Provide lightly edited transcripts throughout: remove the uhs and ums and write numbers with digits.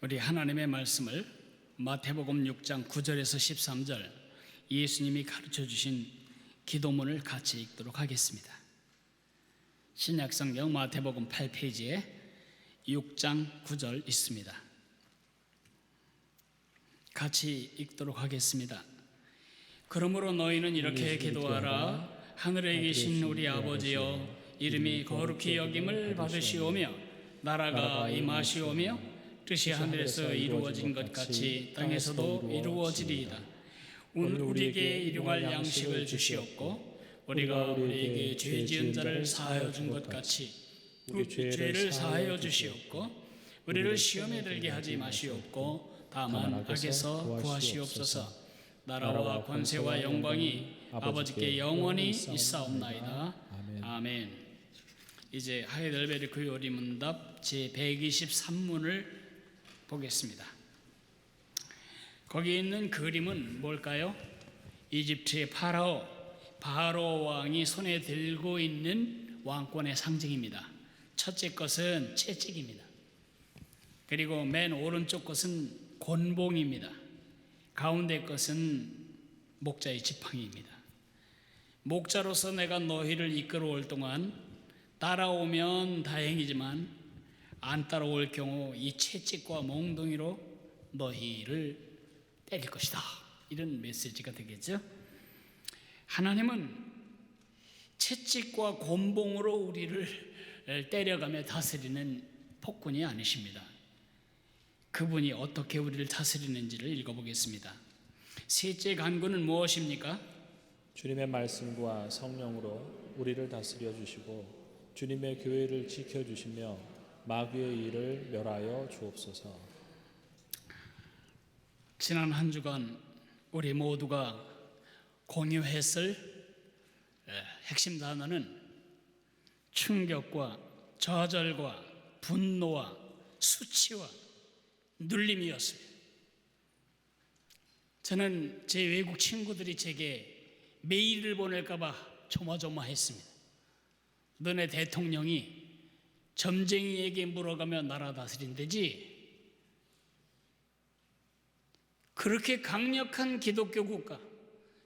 우리 하나님의 말씀을 마태복음 6장 9절에서 13절 예수님이 가르쳐 주신 기도문을 같이 읽도록 하겠습니다. 신약성경 마태복음 8페이지에 6장 9절 있습니다. 같이 읽도록 하겠습니다. 그러므로 너희는 이렇게 기도하라. 하늘에 계신 우리 아버지여, 이름이 거룩히 여김을 받으시오며 나라가 임하시오며 뜻이 하늘에서 이루어진 것 같이 땅에서도 이루어지리이다. 오늘 우리에게 일용할 양식을 주시옵고 우리가 우리에게 죄 지은 자를 사하여 준 것 같이 우리 죄를 사하여 주시옵고 우리를 시험에 들게 하지 마시옵고 다만 악에서 구하시옵소서. 나라와 권세와 영광이 아버지께 영원히 있사옵나이다. 아멘. 이제 하이델베르크 요리문답 제123문을 보겠습니다. 거기 있는 그림은 뭘까요? 이집트의 바로 왕이 손에 들고 있는 왕권의 상징입니다. 첫째 것은 채찍입니다. 그리고 맨 오른쪽 것은 곤봉입니다. 가운데 것은 목자의 지팡이입니다. 목자로서 내가 너희를 이끌어올 동안 따라오면 다행이지만 안 따라올 경우 이 채찍과 몽둥이로 너희를 때릴 것이다. 이런 메시지가 되겠죠. 하나님은 채찍과 곤봉으로 우리를 때려가며 다스리는 폭군이 아니십니다. 그분이 어떻게 우리를 다스리는지를 읽어보겠습니다. 셋째 간구는 무엇입니까? 주님의 말씀과 성령으로 우리를 다스려 주시고 주님의 교회를 지켜주시며 마귀의 일을 멸하여 주옵소서. 지난 한 주간 우리 모두가 공유했을 핵심 단어는 충격과 좌절과 분노와 수치와 눌림이었습니다. 저는 제 외국 친구들이 제게 메일을 보낼까봐 조마조마했습니다. 너네 대통령이 점쟁이에게 물어가며 나라 다스린대지. 그렇게 강력한 기독교 국가,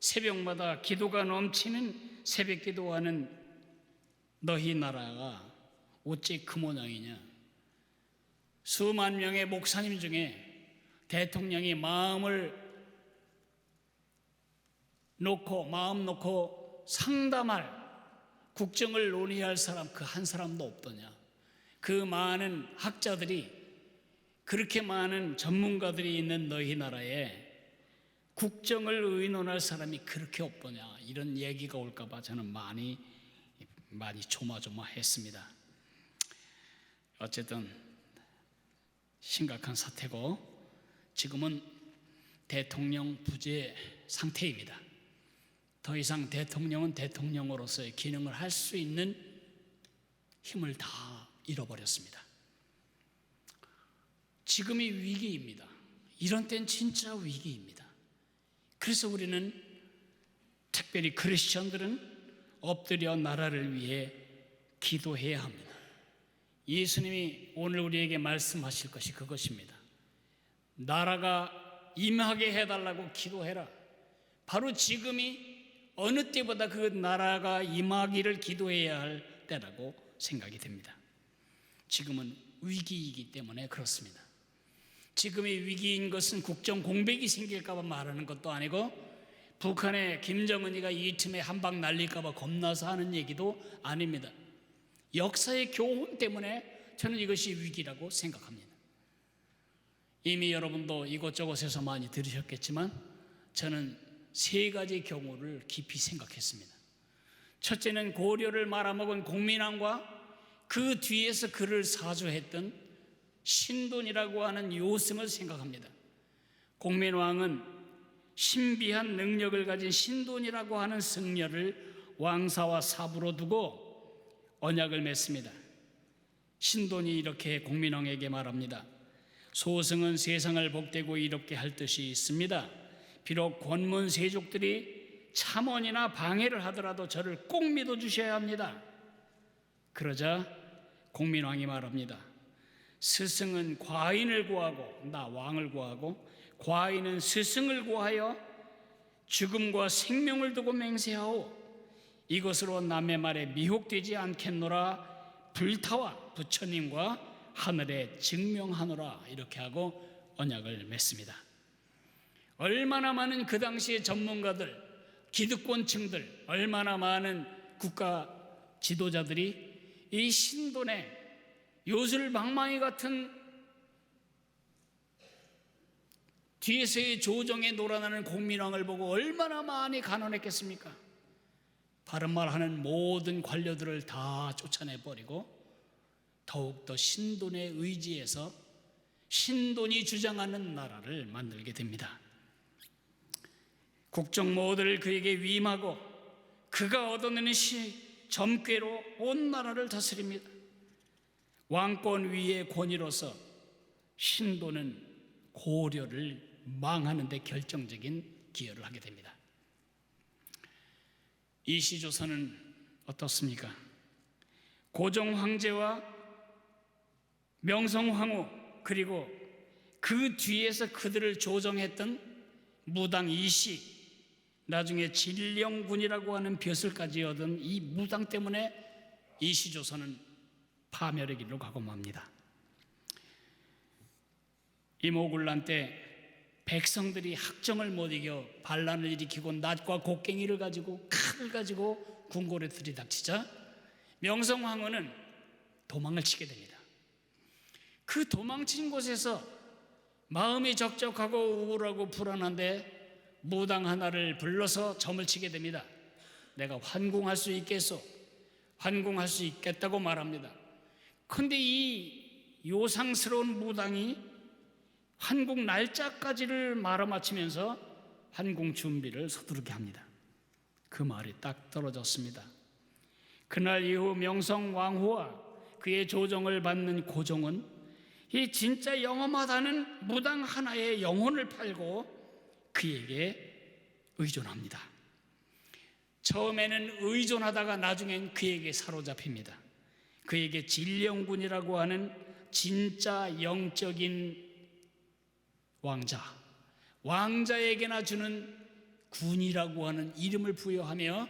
새벽마다 기도가 넘치는 새벽 기도하는 너희 나라가 어째 그 모양이냐. 수만 명의 목사님 중에 대통령이 마음 놓고 상담할, 국정을 논의할 사람 그 한 사람도 없더냐. 그 많은 학자들이, 그렇게 많은 전문가들이 있는 너희 나라에 국정을 의논할 사람이 그렇게 없더냐. 이런 얘기가 올까봐 저는 많이 조마조마했습니다. 어쨌든 심각한 사태고 지금은 대통령 부재 상태입니다. 더 이상 대통령은 대통령으로서의 기능을 할 수 있는 힘을 다 잃어버렸습니다. 지금이 위기입니다. 이런 때는 진짜 위기입니다. 그래서 우리는, 특별히 크리스천들은 엎드려 나라를 위해 기도해야 합니다. 예수님이 오늘 우리에게 말씀하실 것이 그것입니다. 나라가 임하게 해달라고 기도해라. 바로 지금이 어느 때보다 그 나라가 임하기를 기도해야 할 때라고 생각이 됩니다. 지금은 위기이기 때문에 그렇습니다. 지금의 위기인 것은 국정 공백이 생길까 봐 말하는 것도 아니고 북한의 김정은이가 이 틈에 한 방 날릴까 봐 겁나서 하는 얘기도 아닙니다. 역사의 교훈 때문에 저는 이것이 위기라고 생각합니다. 이미 여러분도 이곳저곳에서 많이 들으셨겠지만 저는 세 가지 경우를 깊이 생각했습니다. 첫째는 고려를 말아먹은 공민왕과 그 뒤에서 그를 사주했던 신돈이라고 하는 요승을 생각합니다. 공민왕은 신비한 능력을 가진 신돈이라고 하는 승려를 왕사와 사부로 두고 언약을 맺습니다. 신돈이 이렇게 공민왕에게 말합니다. 소승은 세상을 복되고 이롭게 할 뜻이 있습니다. 비록 권문 세족들이 참언이나 방해를 하더라도 저를 꼭 믿어주셔야 합니다. 그러자 공민왕이 말합니다. 스승은 과인을 구하고, 나 왕을 구하고, 과인은 스승을 구하여 죽음과 생명을 두고 맹세하오. 이것으로 남의 말에 미혹되지 않겠노라. 불타와 부처님과 하늘에 증명하노라. 이렇게 하고 언약을 맺습니다. 얼마나 많은 그 당시의 전문가들, 기득권층들, 얼마나 많은 국가 지도자들이 이 신돈의 요술방망이 같은 뒤에서의 조정에 놀아나는 공민왕을 보고 얼마나 많이 간언했겠습니까? 바른말 하는 모든 관료들을 다 쫓아내버리고 더욱더 신돈의 의지에서 신돈이 주장하는 나라를 만들게 됩니다. 국정 모두를 그에게 위임하고 그가 얻어내는 점괘로 온 나라를 다스립니다. 왕권 위의 권위로서 신돈은 고려를 망하는 데 결정적인 기여를 하게 됩니다. 이 시조선은 어떻습니까? 고종 황제와 명성 황후, 그리고 그 뒤에서 그들을 조정했던 무당 이씨, 나중에 진령군이라고 하는 벼슬까지 얻은 이 무당 때문에 이 시조선은 파멸의 길로 가고 맙니다. 이모군란 때 백성들이 학정을 못 이겨 반란을 일으키고 낫과 곡괭이를 가지고 칼을 가지고 궁궐에 들이닥치자 명성황후는 도망을 치게 됩니다. 그 도망친 곳에서 마음이 적적하고 우울하고 불안한데 무당 하나를 불러서 점을 치게 됩니다. 내가 환궁할 수 있겠소? 환궁할 수 있겠다고 말합니다. 그런데 이 요상스러운 무당이 환궁 날짜까지를 말아맞히면서 환궁 준비를 서두르게 합니다. 그 말이 딱 떨어졌습니다. 그날 이후 명성왕후와 그의 조정을 받는 고종은 이 진짜 영험하다는 무당 하나의 영혼을 팔고 그에게 의존합니다. 처음에는 의존하다가 나중엔 그에게 사로잡힙니다. 그에게 진령군이라고 하는 진짜 영적인 왕자에게나 주는 군이라고 하는 이름을 부여하며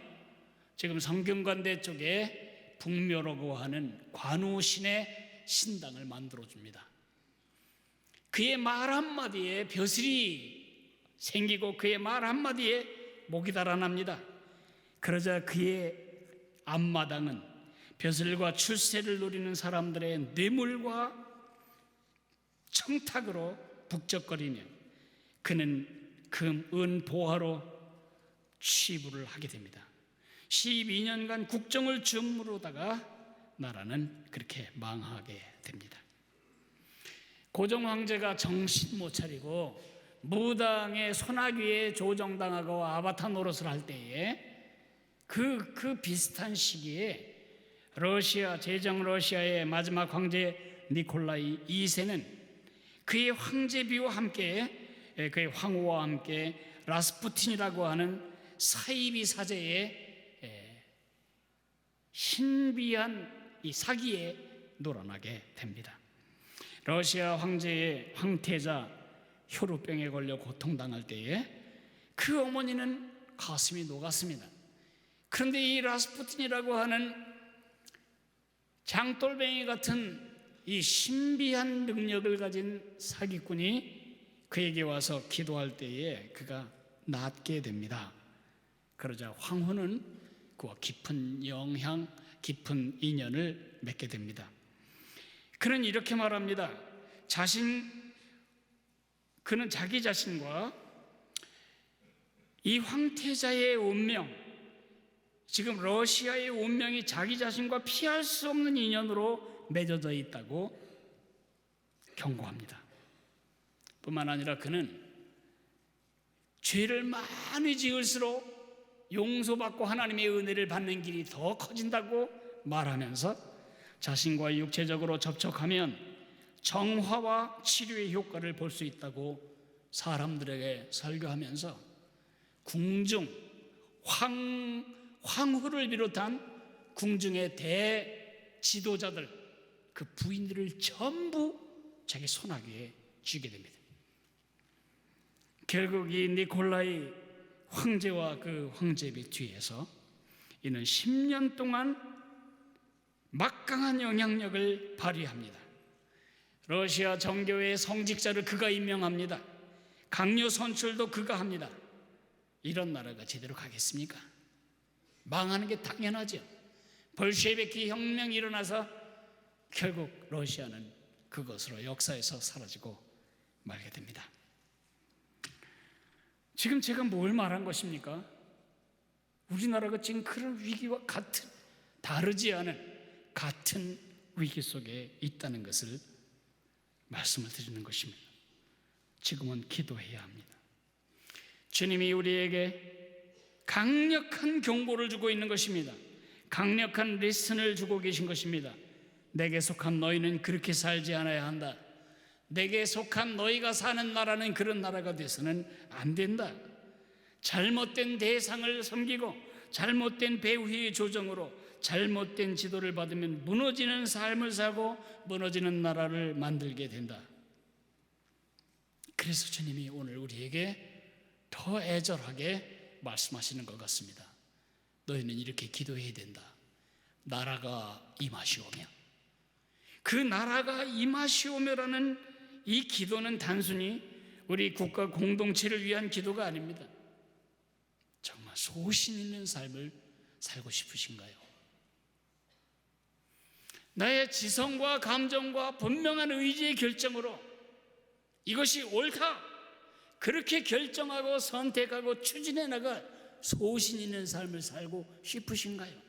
지금 성균관대 쪽에 북묘라고 하는 관우신의 신당을 만들어줍니다. 그의 말 한마디에 벼슬이 생기고 그의 말 한마디에 목이 달아납니다. 그러자 그의 앞마당은 벼슬과 출세를 노리는 사람들의 뇌물과 청탁으로 북적거리며 그는 금, 은, 보화로 취부를 하게 됩니다. 12년간 국정을 주무르다가 나라는 그렇게 망하게 됩니다. 고종 황제가 정신 못 차리고 무당의 소나귀에 조정당하고 아바타 노릇을 할 때에 그 비슷한 시기에 제정 러시아의 마지막 황제 니콜라이 2세는 그의 황제비와 함께 그의 황후와 함께 라스푸틴이라고 하는 사이비 사제의 신비한 이 사기에 놀아나게 됩니다. 러시아 황제의 황태자 혈우병에 걸려 고통당할 때에 그 어머니는 가슴이 녹았습니다. 그런데 이 라스푸틴이라고 하는 장돌뱅이 같은 이 신비한 능력을 가진 사기꾼이 그에게 와서 기도할 때에 그가 낫게 됩니다. 그러자 황후는 그와 깊은 영향, 깊은 인연을 맺게 됩니다. 그는 이렇게 말합니다. 그는 자기 자신과 이 황태자의 운명, 지금 러시아의 운명이 자기 자신과 피할 수 없는 인연으로 맺어져 있다고 경고합니다. 뿐만 아니라 그는 죄를 많이 지을수록 용서받고 하나님의 은혜를 받는 길이 더 커진다고 말하면서 자신과 육체적으로 접촉하면 정화와 치료의 효과를 볼 수 있다고 사람들에게 설교하면서 궁중, 황후를 비롯한 궁중의 대지도자들, 그 부인들을 전부 자기 손아귀에 쥐게 됩니다. 결국 이 니콜라이 황제와 그 황제비 뒤에서 이는 10년 동안 막강한 영향력을 발휘합니다. 러시아 정교회의 성직자를 그가 임명합니다. 강요 선출도 그가 합니다. 이런 나라가 제대로 가겠습니까? 망하는 게 당연하죠. 볼셰비키 혁명이 일어나서 결국 러시아는 그것으로 역사에서 사라지고 말게 됩니다. 지금 제가 뭘 말한 것입니까? 우리나라가 지금 그런 위기와 다르지 않은 같은 위기 속에 있다는 것을 말씀을 드리는 것입니다. 지금은 기도해야 합니다. 주님이 우리에게 강력한 경고를 주고 있는 것입니다. 강력한 레슨을 주고 계신 것입니다. 내게 속한 너희는 그렇게 살지 않아야 한다. 내게 속한 너희가 사는 나라는 그런 나라가 돼서는 안 된다. 잘못된 대상을 섬기고 잘못된 배후의 조정으로 잘못된 지도를 받으면 무너지는 삶을 살고 무너지는 나라를 만들게 된다. 그래서 주님이 오늘 우리에게 더 애절하게 말씀하시는 것 같습니다. 너희는 이렇게 기도해야 된다. 나라가 임하시오며. 그 나라가 임하시오며라는 이 기도는 단순히 우리 국가 공동체를 위한 기도가 아닙니다. 정말 소신 있는 삶을 살고 싶으신가요? 나의 지성과 감정과 분명한 의지의 결정으로 이것이 옳다, 그렇게 결정하고 선택하고 추진해 나가 소신 있는 삶을 살고 싶으신가요?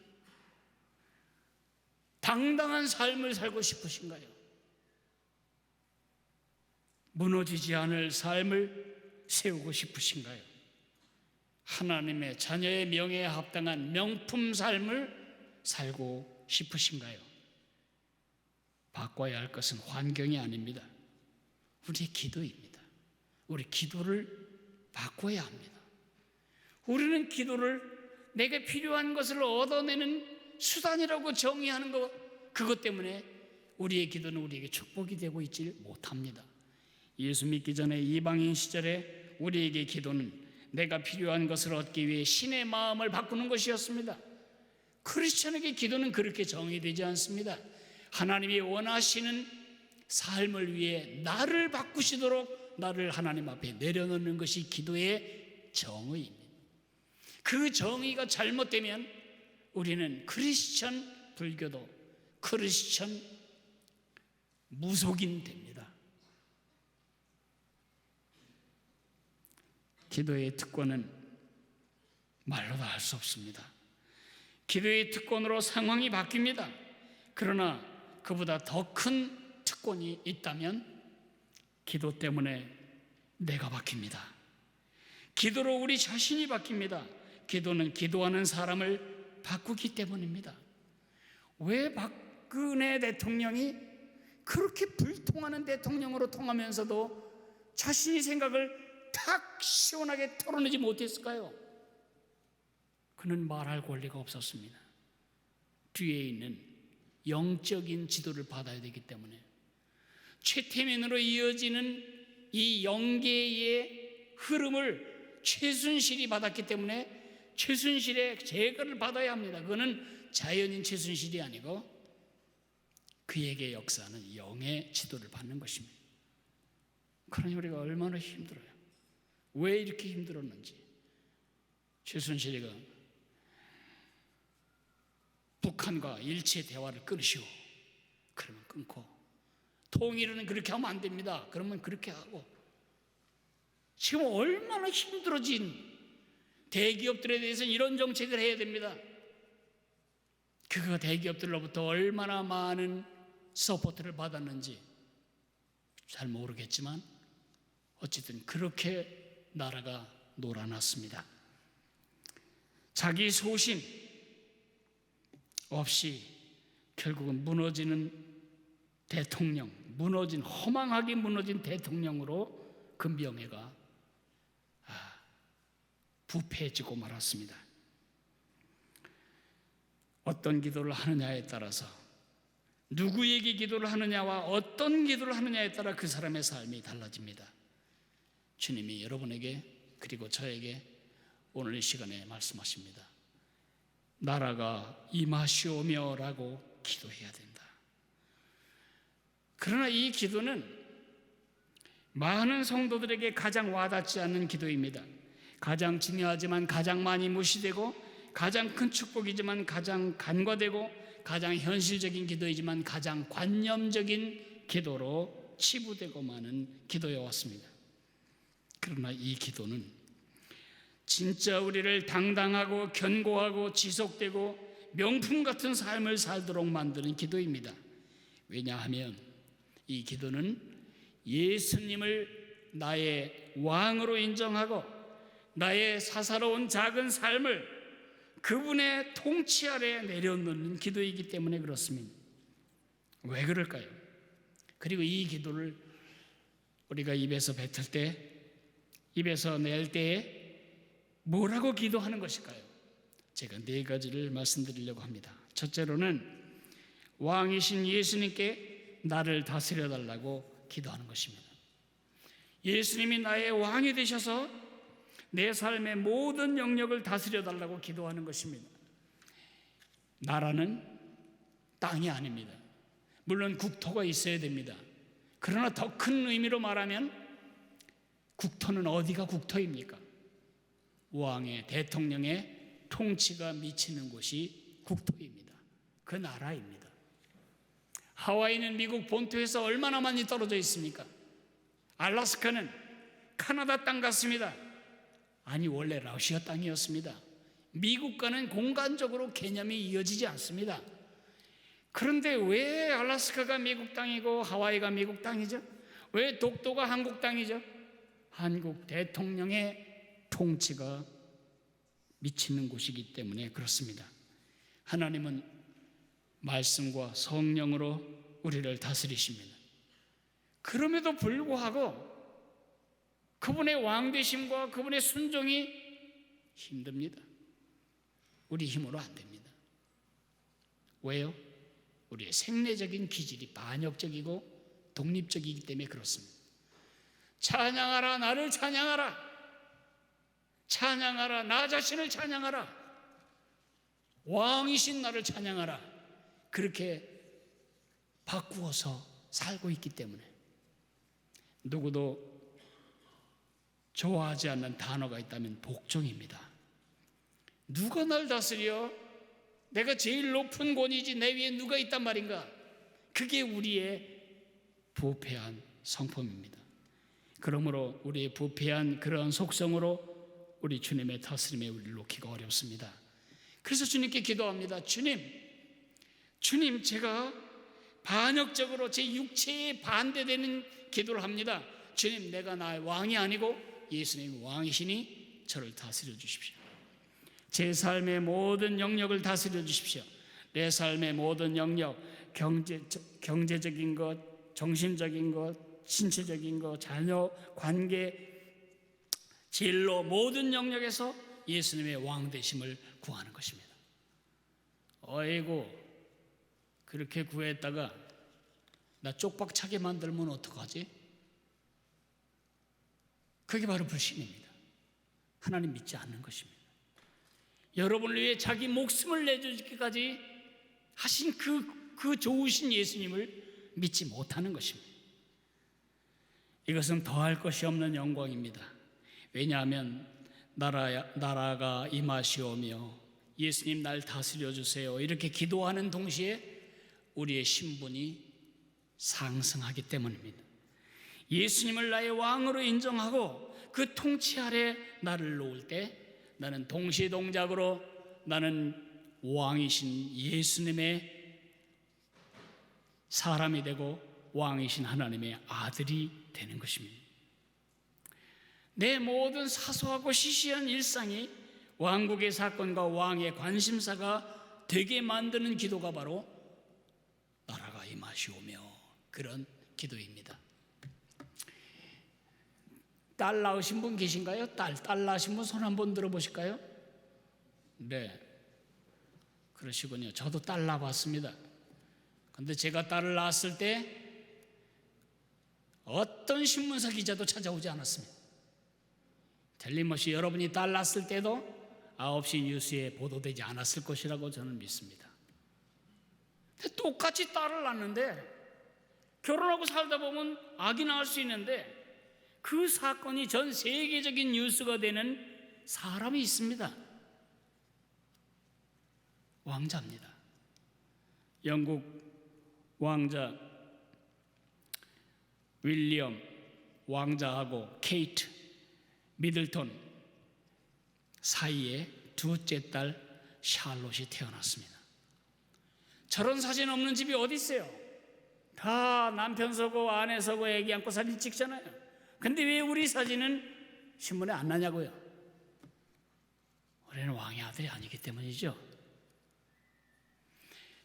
당당한 삶을 살고 싶으신가요? 무너지지 않을 삶을 세우고 싶으신가요? 하나님의 자녀의 명예에 합당한 명품 삶을 살고 싶으신가요? 바꿔야 할 것은 환경이 아닙니다. 우리의 기도입니다. 우리 기도를 바꿔야 합니다. 우리는 기도를 내게 필요한 것을 얻어내는 수단이라고 정의하는 것, 그것 때문에 우리의 기도는 우리에게 축복이 되고 있지 못합니다. 예수 믿기 전에 이방인 시절에 우리에게 기도는 내가 필요한 것을 얻기 위해 신의 마음을 바꾸는 것이었습니다. 크리스천에게 기도는 그렇게 정의되지 않습니다. 하나님이 원하시는 삶을 위해 나를 바꾸시도록 나를 하나님 앞에 내려놓는 것이 기도의 정의입니다. 그 정의가 잘못되면 우리는 크리스천 불교도 크리스천 무속인 됩니다. 기도의 특권은 말로도 할 수 없습니다. 기도의 특권으로 상황이 바뀝니다. 그러나 그보다 더 큰 특권이 있다면 기도 때문에 내가 바뀝니다. 기도로 우리 자신이 바뀝니다. 기도는 기도하는 사람을 바꾸기 때문입니다. 왜 박근혜 대통령이 그렇게 불통하는 대통령으로 통하면서도 자신의 생각을 탁 시원하게 털어내지 못했을까요? 그는 말할 권리가 없었습니다. 뒤에 있는 영적인 지도를 받아야 되기 때문에 최태민으로 이어지는 이 영계의 흐름을 최순실이 받았기 때문에 최순실의 제거를 받아야 합니다. 그거는 자연인 최순실이 아니고 그에게 역사는 영의 지도를 받는 것입니다. 그러니 우리가 얼마나 힘들어요. 왜 이렇게 힘들었는지. 최순실이가 북한과 일체 대화를 끊으시오. 그러면 끊고, 통일은 그렇게 하면 안 됩니다. 그러면 그렇게 하고. 지금 얼마나 힘들어진 대기업들에 대해서는 이런 정책을 해야 됩니다. 그가 대기업들로부터 얼마나 많은 서포트를 받았는지 잘 모르겠지만 어쨌든 그렇게 나라가 놀아났습니다. 자기 소신 없이 결국은 무너지는 대통령, 허망하게 무너진 대통령으로 그 명예가 부패해지고 말았습니다. 어떤 기도를 하느냐에 따라서 누구에게 기도를 하느냐와 어떤 기도를 하느냐에 따라 그 사람의 삶이 달라집니다. 주님이 여러분에게 그리고 저에게 오늘 이 시간에 말씀하십니다. 나라가 임하시오며 라고 기도해야 된다. 그러나 이 기도는 많은 성도들에게 가장 와닿지 않는 기도입니다. 가장 중요하지만 가장 많이 무시되고, 가장 큰 축복이지만 가장 간과되고, 가장 현실적인 기도이지만 가장 관념적인 기도로 치부되고 마는 기도여 왔습니다. 그러나 이 기도는 진짜 우리를 당당하고 견고하고 지속되고 명품 같은 삶을 살도록 만드는 기도입니다. 왜냐하면 이 기도는 예수님을 나의 왕으로 인정하고 나의 사사로운 작은 삶을 그분의 통치 아래 내려놓는 기도이기 때문에 그렇습니다. 왜 그럴까요? 그리고 이 기도를 우리가 입에서 뱉을 때, 입에서 낼 때에 뭐라고 기도하는 것일까요? 제가 4가지를 말씀드리려고 합니다. 첫째로는 왕이신 예수님께 나를 다스려 달라고 기도하는 것입니다. 예수님이 나의 왕이 되셔서 내 삶의 모든 영역을 다스려 달라고 기도하는 것입니다. 나라는 땅이 아닙니다. 물론 국토가 있어야 됩니다. 그러나 더 큰 의미로 말하면 국토는 어디가 국토입니까? 왕의, 대통령의 통치가 미치는 곳이 국토입니다. 그 나라입니다. 하와이는 미국 본토에서 얼마나 많이 떨어져 있습니까? 알래스카는 카나다 땅 같습니다. 아니, 원래 러시아 땅이었습니다. 미국과는 공간적으로 개념이 이어지지 않습니다. 그런데 왜 알래스카가 미국 땅이고 하와이가 미국 땅이죠? 왜 독도가 한국 땅이죠? 한국 대통령의 통치가 미치는 곳이기 때문에 그렇습니다. 하나님은 말씀과 성령으로 우리를 다스리십니다. 그럼에도 불구하고 그분의 왕되심과 그분의 순종이 힘듭니다. 우리 힘으로 안 됩니다. 왜요? 우리의 생내적인 기질이 반역적이고 독립적이기 때문에 그렇습니다. 찬양하라, 나를 찬양하라. 찬양하라, 나 자신을 찬양하라. 왕이신 나를 찬양하라. 그렇게 바꾸어서 살고 있기 때문에 누구도 좋아하지 않는 단어가 있다면 복종입니다. 누가 날 다스려? 내가 제일 높은 권위지 내 위에 누가 있단 말인가? 그게 우리의 부패한 성품입니다. 그러므로 우리의 부패한 그러한 속성으로 우리 주님의 다스림에 우리를 놓기가 어렵습니다. 그래서 주님께 기도합니다. 주님, 제가 반역적으로 제 육체에 반대되는 기도를 합니다. 주님, 내가 나의 왕이 아니고 예수님이 왕이시니 저를 다스려 주십시오. 제 삶의 모든 영역을 다스려 주십시오. 내 삶의 모든 영역, 경제적인 것, 정신적인 것, 신체적인 것, 자녀, 관계, 진로 모든 영역에서 예수님의 왕 되심을 구하는 것입니다. 어이구, 그렇게 구했다가 나 쪽박차게 만들면 어떡하지? 그게 바로 불신입니다. 하나님 믿지 않는 것입니다. 여러분을 위해 자기 목숨을 내주기까지 하신 그 좋으신 예수님을 믿지 못하는 것입니다. 이것은 더할 것이 없는 영광입니다. 왜냐하면 나라가 임하시오며 예수님 날 다스려 주세요 이렇게 기도하는 동시에 우리의 신분이 상승하기 때문입니다. 예수님을 나의 왕으로 인정하고 그 통치 아래 나를 놓을 때 나는 동시동작으로 나는 왕이신 예수님의 사람이 되고 왕이신 하나님의 아들이 되는 것입니다. 내 모든 사소하고 시시한 일상이 왕국의 사건과 왕의 관심사가 되게 만드는 기도가 바로 나라가 임하시오며 그런 기도입니다. 딸 낳으신 분 계신가요? 딸 낳으신 분 손 한번 들어보실까요? 네, 그러시군요. 저도 딸 낳았습니다. 근데 제가 딸을 낳았을 때 어떤 신문사 기자도 찾아오지 않았습니다. 틀림없이 여러분이 딸 낳았을 때도 9시 뉴스에 보도되지 않았을 것이라고 저는 믿습니다. 똑같이 딸을 낳는데 결혼하고 살다 보면 아기 낳을 수 있는데 그 사건이 전 세계적인 뉴스가 되는 사람이 있습니다. 왕자입니다. 영국 왕자 윌리엄 왕자하고 케이트 미들턴 사이에 둘째 딸 샬롯이 태어났습니다. 저런 사진 없는 집이 어디 있어요? 다 남편 서고 아내 서고 애기 안고 사진 찍잖아요. 근데 왜 우리 사진은 신문에 안 나냐고요? 우리는 왕의 아들이 아니기 때문이죠.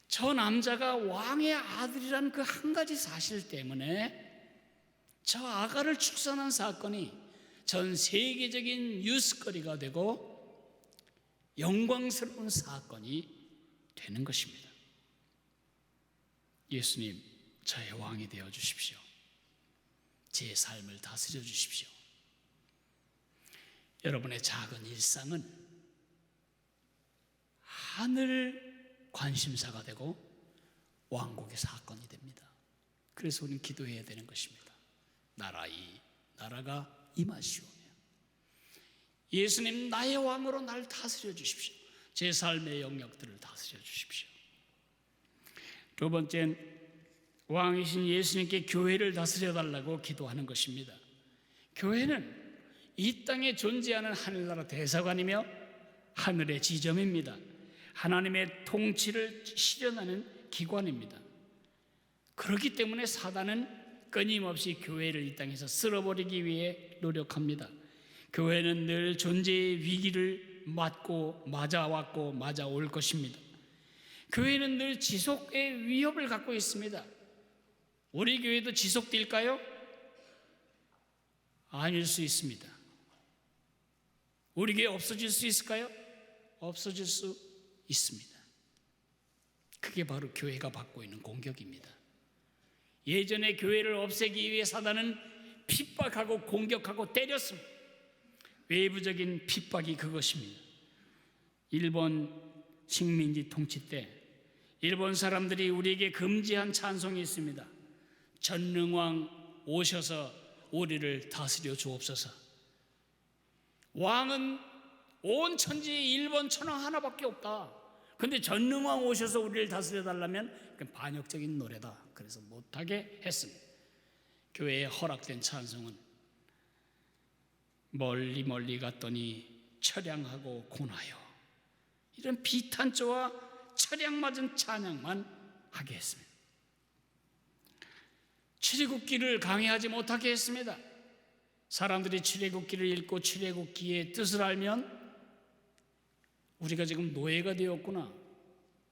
저 남자가 왕의 아들이라는 그 한 가지 사실 때문에 저 아가를 출산한 사건이 전 세계적인 뉴스거리가 되고 영광스러운 사건이 되는 것입니다. 예수님, 저의 왕이 되어 주십시오. 제 삶을 다스려 주십시오. 여러분의 작은 일상은 하늘 관심사가 되고 왕국의 사건이 됩니다. 그래서 우리는 기도해야 되는 것입니다. 나라가 임하시오며 예수님 나의 왕으로 날 다스려 주십시오. 제 삶의 영역들을 다스려 주십시오. 두 번째는 왕이신 예수님께 교회를 다스려 달라고 기도하는 것입니다. 교회는 이 땅에 존재하는 하늘나라 대사관이며 하늘의 지점입니다. 하나님의 통치를 실현하는 기관입니다. 그렇기 때문에 사단은 끊임없이 교회를 이 땅에서 쓸어버리기 위해 노력합니다. 교회는 늘 존재의 위기를 맞아왔고 맞아올 것입니다. 교회는 늘 지속의 위협을 갖고 있습니다. 우리 교회도 지속될까요? 아닐 수 있습니다. 우리 교회 없어질 수 있을까요? 없어질 수 있습니다. 그게 바로 교회가 받고 있는 공격입니다. 예전에 교회를 없애기 위해 사단은 핍박하고 공격하고 때렸습니다. 외부적인 핍박이 그것입니다. 일본 식민지 통치 때 일본 사람들이 우리에게 금지한 찬송이 있습니다. 전능왕 오셔서 우리를 다스려 주옵소서. 왕은 온 천지에 일본 천황 하나밖에 없다. 근데 전능왕 오셔서 우리를 다스려 달라면 반역적인 노래다. 그래서 못하게 했습니다. 교회에 허락된 찬송은 멀리 갔더니 처량하고 고나요, 이런 비탄조와 처량맞은 찬양만 하게 했습니다. 출애굽기를 강해하지 못하게 했습니다. 사람들이 출애굽기를 읽고 출애굽기의 뜻을 알면 우리가 지금 노예가 되었구나,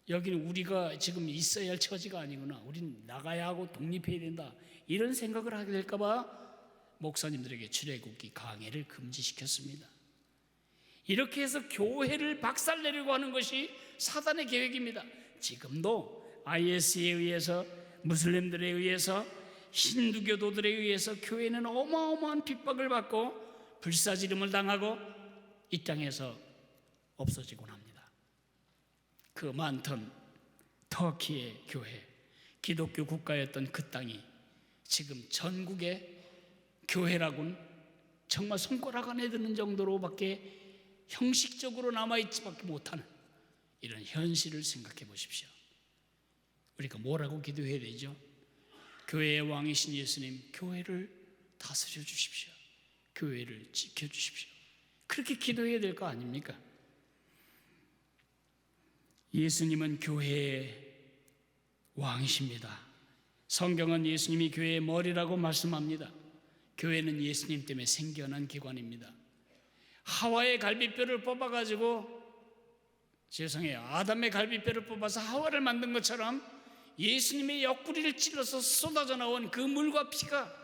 여기는 우리가 지금 있어야 할 처지가 아니구나, 우린 나가야 하고 독립해야 된다, 이런 생각을 하게 될까 봐 목사님들에게 출애굽기 강해를 금지시켰습니다. 이렇게 해서 교회를 박살내려고 하는 것이 사단의 계획입니다. 지금도 IS에 의해서, 무슬림들에 의해서, 힌두교도들에 의해서 교회는 어마어마한 핍박을 받고 불사지름을 당하고 이 땅에서 없어지곤 합니다. 그 많던 터키의 교회, 기독교 국가였던 그 땅이 지금 전국의 교회라고는 정말 손가락 안에 드는 정도로밖에 형식적으로 남아있지밖에 못하는 이런 현실을 생각해 보십시오. 우리가 뭐라고 기도해야 되죠? 교회의 왕이신 예수님, 교회를 다스려 주십시오. 교회를 지켜주십시오. 그렇게 기도해야 될 거 아닙니까? 예수님은 교회의 왕이십니다. 성경은 예수님이 교회의 머리라고 말씀합니다. 교회는 예수님 때문에 생겨난 기관입니다. 하와의 갈비뼈를 뽑아가지고, 죄송해요, 아담의 갈비뼈를 뽑아서 하와를 만든 것처럼 예수님의 옆구리를 찔러서 쏟아져 나온 그 물과 피가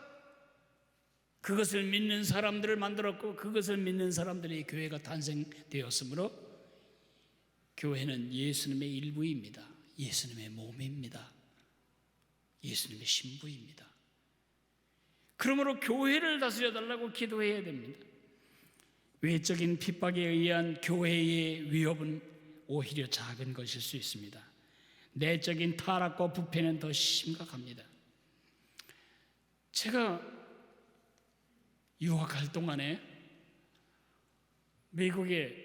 그것을 믿는 사람들을 만들었고, 그것을 믿는 사람들의 교회가 탄생되었으므로 교회는 예수님의 일부입니다. 예수님의 몸입니다. 예수님의 신부입니다. 그러므로 교회를 다스려 달라고 기도해야 됩니다. 외적인 핍박에 의한 교회의 위협은 오히려 작은 것일 수 있습니다. 내적인 타락과 부패는 더 심각합니다. 제가 유학할 동안에 미국의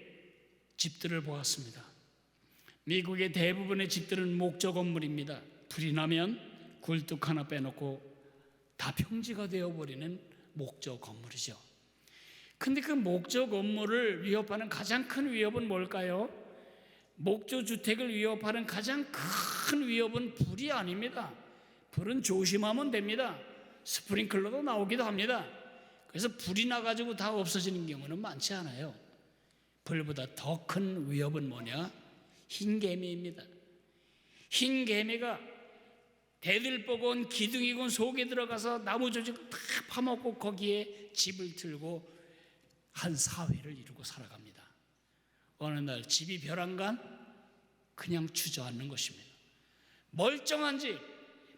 집들을 보았습니다. 미국의 대부분의 집들은 목조 건물입니다. 불이 나면 굴뚝 하나 빼놓고 다 평지가 되어버리는 목조 건물이죠. 근데 그 목조 건물을 위협하는 가장 큰 위협은 뭘까요? 목조 주택을 위협하는 가장 큰 위협은 불이 아닙니다. 불은 조심하면 됩니다. 스프링클러도 나오기도 합니다. 그래서 불이 나가지고 다 없어지는 경우는 많지 않아요. 불보다 더 큰 위협은 뭐냐? 흰개미입니다. 흰개미가 대들보건 기둥이건 속에 들어가서 나무 조직을 다 파먹고 거기에 집을 들고 한 사회를 이루고 살아갑니다. 어느 날 집이 벼랑간 그냥 주저앉는 것입니다. 멀쩡한 집,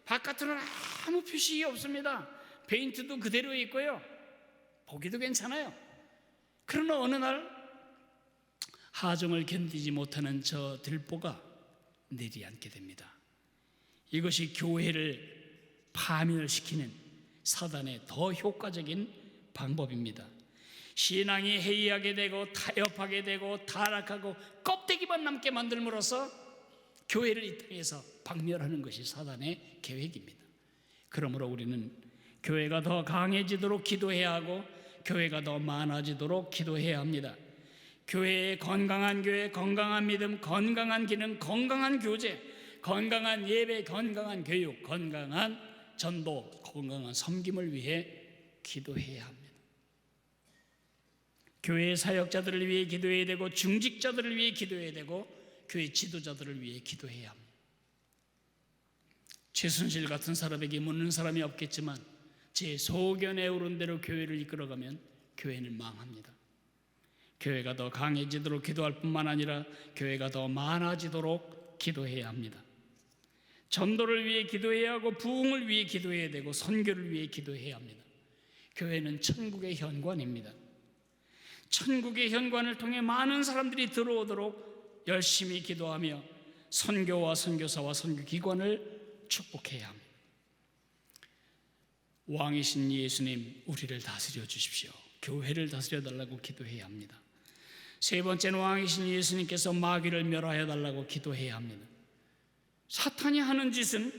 바깥으로는 아무 표식이 없습니다. 페인트도 그대로 있고요, 보기도 괜찮아요. 그러나 어느 날 하중을 견디지 못하는 저 들보가 내리앉게 됩니다. 이것이 교회를 파멸시키는 사단의 더 효과적인 방법입니다. 신앙이 해이하게 되고 타협하게 되고 타락하고 껍데기만 남게 만들므로써 교회를 이 땅에서 박멸하는 것이 사단의 계획입니다. 그러므로 우리는 교회가 더 강해지도록 기도해야 하고 교회가 더 많아지도록 기도해야 합니다. 교회의 건강한 교회, 건강한 믿음, 건강한 기능, 건강한 교제, 건강한 예배, 건강한 교육, 건강한 전도, 건강한 섬김을 위해 기도해야 합니다. 교회 사역자들을 위해 기도해야 되고 중직자들을 위해 기도해야 되고 교회 지도자들을 위해 기도해야 합니다. 최순실 같은 사람에게 묻는 사람이 없겠지만 제 소견에 오른 대로 교회를 이끌어가면 교회는 망합니다. 교회가 더 강해지도록 기도할 뿐만 아니라 교회가 더 많아지도록 기도해야 합니다. 전도를 위해 기도해야 하고 부흥을 위해 기도해야 되고 선교를 위해 기도해야 합니다. 교회는 천국의 현관입니다. 천국의 현관을 통해 많은 사람들이 들어오도록 열심히 기도하며 선교와 선교사와 선교기관을 축복해야 합니다. 왕이신 예수님, 우리를 다스려 주십시오. 교회를 다스려 달라고 기도해야 합니다. 세 번째는 왕이신 예수님께서 마귀를 멸하여 달라고 기도해야 합니다. 사탄이 하는 짓은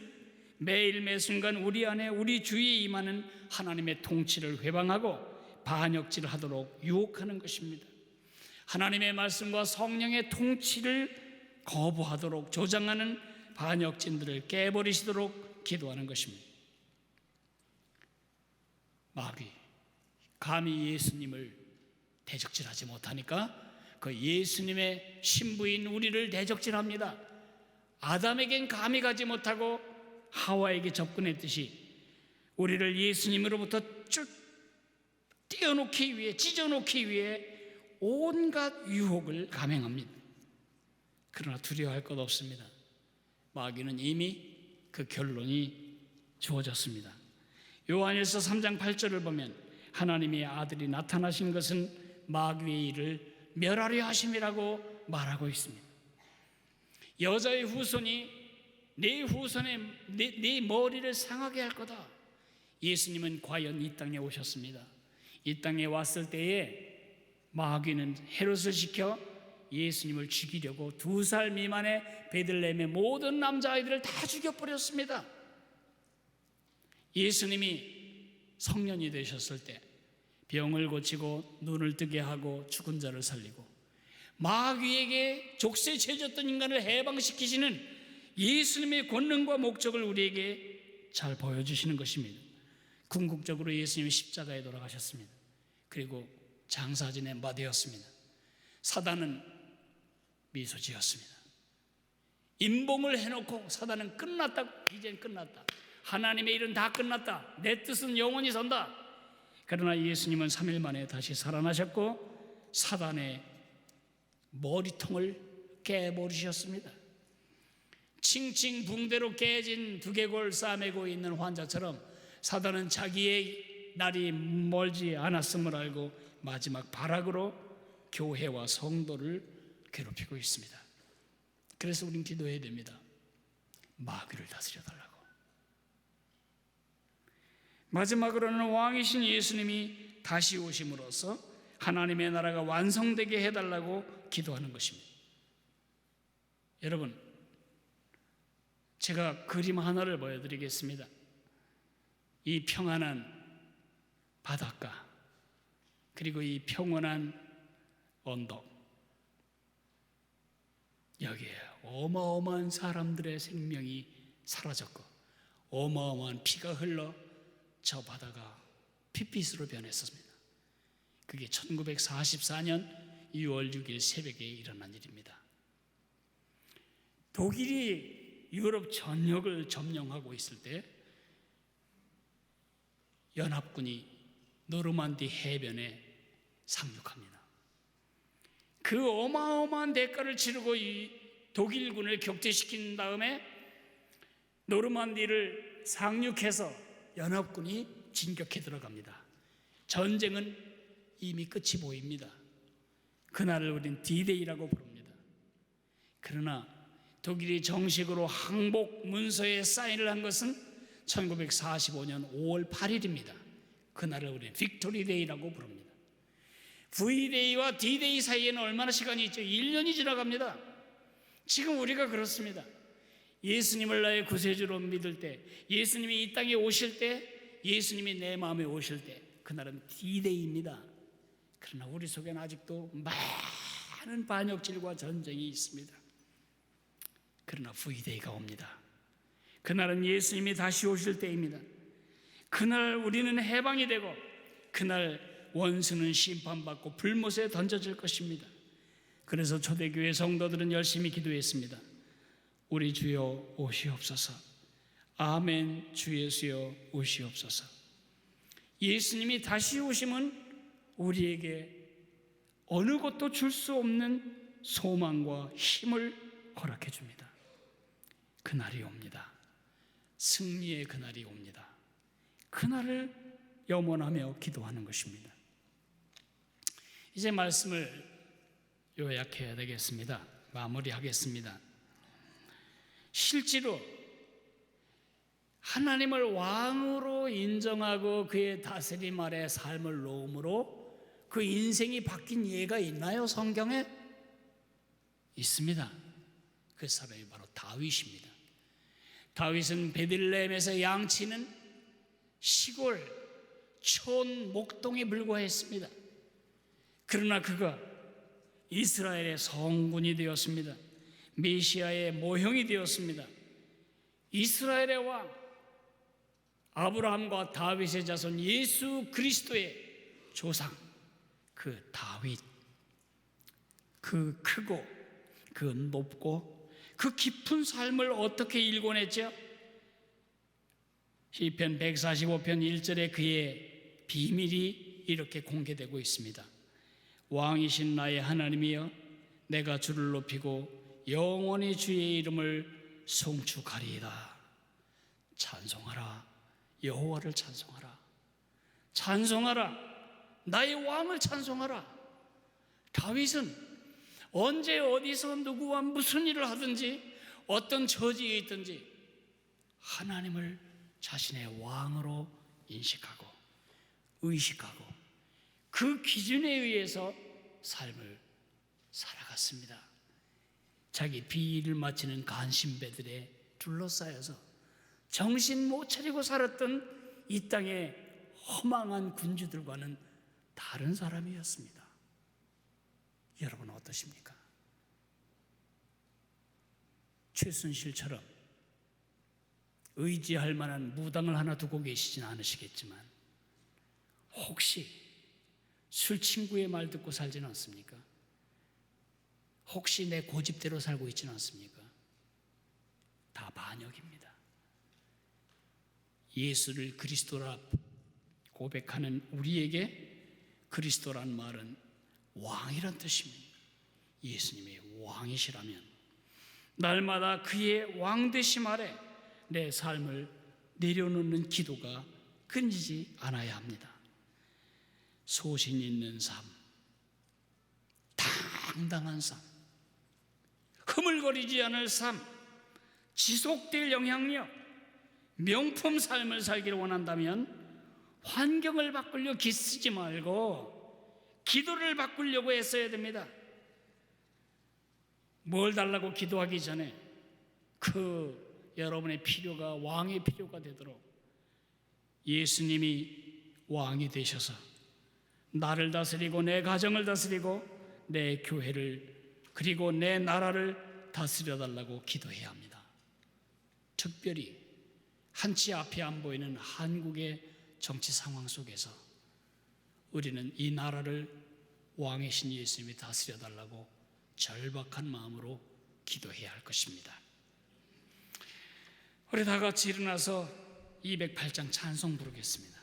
매일 매순간 우리 안에 우리 주위에 임하는 하나님의 통치를 회방하고 반역질하도록 유혹하는 것입니다. 하나님의 말씀과 성령의 통치를 거부하도록 조장하는 반역진들을 깨버리시도록 기도하는 것입니다. 마귀, 감히 예수님을 대적질하지 못하니까 그 예수님의 신부인 우리를 대적질합니다. 아담에겐 감히 가지 못하고 하와에게 접근했듯이 우리를 예수님으로부터 쭉 떼어놓기 위해, 찢어놓기 위해 온갖 유혹을 감행합니다. 그러나 두려워할 것 없습니다. 마귀는 이미 그 결론이 주어졌습니다. 요한일서 3장 8절을 보면 하나님의 아들이 나타나신 것은 마귀의 일을 멸하려 하심이라고 말하고 있습니다. 여자의 후손이 내 후손의 내 머리를 상하게 할 거다. 예수님은 과연 이 땅에 오셨습니다. 이 땅에 왔을 때에 마귀는 헤롯을 시켜 예수님을 죽이려고 2살 미만의 베들레헴의 모든 남자아이들을 다 죽여버렸습니다. 예수님이 성년이 되셨을 때 병을 고치고 눈을 뜨게 하고 죽은 자를 살리고 마귀에게 족쇄죄졌던 인간을 해방시키시는 예수님의 권능과 목적을 우리에게 잘 보여주시는 것입니다. 궁극적으로 예수님이 십자가에 돌아가셨습니다. 그리고 장사진에 마되었습니다. 사단은 미소 지었습니다. 임봉을 해놓고 사단은 끝났다고, 이젠 끝났다. 하나님의 일은 다 끝났다. 내 뜻은 영원히 선다. 그러나 예수님은 3일 만에 다시 살아나셨고 사단의 머리통을 깨버리셨습니다. 칭칭 붕대로 깨진 두개골 싸매고 있는 환자처럼 사단은 자기의 날이 멀지 않았음을 알고 마지막 발악으로 교회와 성도를 괴롭히고 있습니다. 그래서 우린 기도해야 됩니다. 마귀를 다스려 달라고. 마지막으로는 왕이신 예수님이 다시 오심으로써 하나님의 나라가 완성되게 해달라고 기도하는 것입니다. 여러분, 제가 그림 하나를 보여드리겠습니다. 이 평안한 바닷가, 그리고 이 평온한 언덕, 여기에 어마어마한 사람들의 생명이 사라졌고 어마어마한 피가 흘러 저 바다가 핏빛으로 변했습니다. 그게 1944년 6월 6일 새벽에 일어난 일입니다. 독일이 유럽 전역을 점령하고 있을 때 연합군이 노르만디 해변에 상륙합니다. 그 어마어마한 대가를 치르고 이 독일군을 격퇴시킨 다음에 노르만디를 상륙해서 연합군이 진격해 들어갑니다. 전쟁은 이미 끝이 보입니다. 그날을 우린 D-Day라고 부릅니다. 그러나 독일이 정식으로 항복 문서에 사인을 한 것은 1945년 5월 8일입니다. 그날을 우리는 빅토리 데이라고 부릅니다. V-Day와 D-Day 사이에는 얼마나 시간이 있죠? 1년이 지나갑니다. 지금 우리가 그렇습니다. 예수님을 나의 구세주로 믿을 때, 예수님이 이 땅에 오실 때, 예수님이 내 마음에 오실 때, 그날은 D-Day입니다. 그러나 우리 속에는 아직도 많은 반역질과 전쟁이 있습니다. 그러나 V-Day가 옵니다. 그날은 예수님이 다시 오실 때입니다. 그날 우리는 해방이 되고 그날 원수는 심판받고 불못에 던져질 것입니다. 그래서 초대교회 성도들은 열심히 기도했습니다. 우리 주여 오시옵소서. 아멘. 주 예수여 오시옵소서. 예수님이 다시 오심은 우리에게 어느 것도 줄 수 없는 소망과 힘을 허락해 줍니다. 그날이 옵니다. 승리의 그날이 옵니다. 그날을 염원하며 기도하는 것입니다. 이제 말씀을 요약해야 되겠습니다. 마무리하겠습니다. 실제로 하나님을 왕으로 인정하고 그의 다스림 아래 삶을 놓음으로 그 인생이 바뀐 예가 있나요? 성경에? 있습니다. 그 사람이 바로 다윗입니다. 다윗은 베들레헴에서 양치는 시골 촌 목동에 불과했습니다. 그러나 그가 이스라엘의 성군이 되었습니다. 메시아의 모형이 되었습니다. 이스라엘의 왕, 아브라함과 다윗의 자손 예수 그리스도의 조상, 그 다윗, 그 크고 그 높고 그 깊은 삶을 어떻게 일궈냈죠? 시편 145편 1절에 그의 비밀이 이렇게 공개되고 있습니다. 왕이신 나의 하나님이여, 내가 주를 높이고 영원히 주의 이름을 송축하리이다. 찬송하라. 여호와를 찬송하라. 찬송하라. 나의 왕을 찬송하라. 다윗은 언제 어디서 누구와 무슨 일을 하든지 어떤 처지에 있든지 하나님을 자신의 왕으로 인식하고 의식하고 그 기준에 의해서 삶을 살아갔습니다. 자기 비위를 마치는 간신배들에 둘러싸여서 정신 못 차리고 살았던 이 땅의 허망한 군주들과는 다른 사람이었습니다. 여러분 어떠십니까? 최순실처럼 의지할 만한 무당을 하나 두고 계시지는 않으시겠지만 혹시 술 친구의 말 듣고 살지는 않습니까? 혹시 내 고집대로 살고 있지는 않습니까? 다 반역입니다. 예수를 그리스도라 고백하는 우리에게 그리스도란 말은 왕이란 뜻입니다. 예수님이 왕이시라면 날마다 그의 왕되심 아래 내 삶을 내려놓는 기도가 끊이지 않아야 합니다. 소신 있는 삶, 당당한 삶, 흐물거리지 않을 삶, 지속될 영향력, 명품 삶을 살기를 원한다면 환경을 바꾸려 기쓰지 말고 기도를 바꾸려고 애써야 됩니다. 뭘 달라고 기도하기 전에 여러분의 필요가 왕의 필요가 되도록 예수님이 왕이 되셔서 나를 다스리고 내 가정을 다스리고 내 교회를 그리고 내 나라를 다스려 달라고 기도해야 합니다. 특별히 한치 앞이 안 보이는 한국의 정치 상황 속에서 우리는 이 나라를 왕의 신 예수님이 다스려 달라고 절박한 마음으로 기도해야 할 것입니다. 우리 다 같이 일어나서 208장 찬송 부르겠습니다.